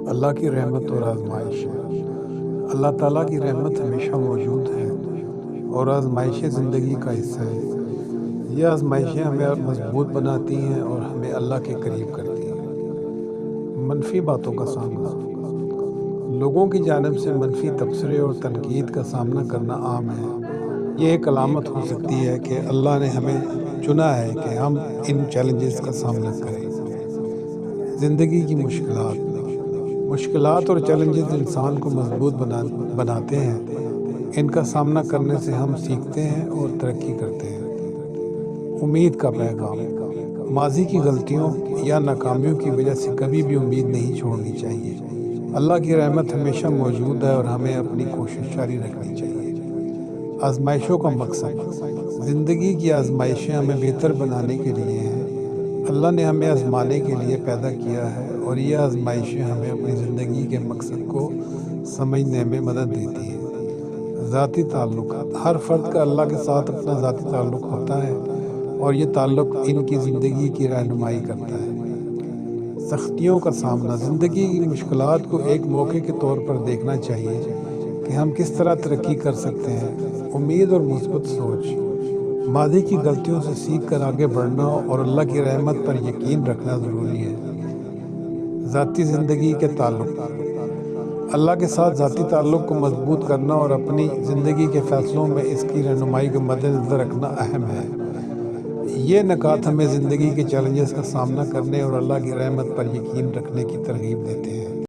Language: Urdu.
اللہ کی رحمت اور آزمائش ہے۔ اللہ تعالیٰ کی رحمت ہمیشہ موجود ہے اور آزمائشیں زندگی کا حصہ ہے۔ یہ آزمائشیں ہمیں مضبوط بناتی ہیں اور ہمیں اللہ کے قریب کرتی ہیں۔ منفی باتوں کا سامنا۔ لوگوں کی جانب سے منفی تبصرے اور تنقید کا سامنا کرنا عام ہے۔ یہ ایک علامت ہو سکتی ہے کہ اللہ نے ہمیں چنا ہے کہ ہم ان چیلنجز کا سامنا کریں۔ زندگی کی مشکلات اور چیلنجز انسان کو مضبوط بناتے ہیں۔ ان کا سامنا کرنے سے ہم سیکھتے ہیں اور ترقی کرتے ہیں۔ امید کا پیغام۔ ماضی کی غلطیوں یا ناکامیوں کی وجہ سے کبھی بھی امید نہیں چھوڑنی چاہیے۔ اللہ کی رحمت ہمیشہ موجود ہے اور ہمیں اپنی کوشش جاری رکھنی چاہیے۔ آزمائشوں کا مقصد۔ زندگی کی آزمائشیں ہمیں بہتر بنانے کے لیے ہیں۔ اللہ نے ہمیں آزمانے کے لیے پیدا کیا ہے اور یہ آزمائشیں ہمیں اپنی زندگی کے مقصد کو سمجھنے میں مدد دیتی ہیں۔ ذاتی تعلقات۔ ہر فرد کا اللہ کے ساتھ اپنا ذاتی تعلق ہوتا ہے اور یہ تعلق ان کی زندگی کی رہنمائی کرتا ہے۔ سختیوں کا سامنا۔ زندگی کی مشکلات کو ایک موقع کے طور پر دیکھنا چاہیے کہ ہم کس طرح ترقی کر سکتے ہیں۔ امید اور مثبت سوچ۔ ماضی کی غلطیوں سے سیکھ کر آگے بڑھنا اور اللہ کی رحمت پر یقین رکھنا ضروری ہے۔ ذاتی زندگی کے تعلق۔ اللہ کے ساتھ ذاتی تعلق کو مضبوط کرنا اور اپنی زندگی کے فیصلوں میں اس کی رہنمائی کو مد نظر رکھنا اہم ہے۔ یہ نکات ہمیں زندگی کے چیلنجز کا سامنا کرنے اور اللہ کی رحمت پر یقین رکھنے کی ترغیب دیتے ہیں۔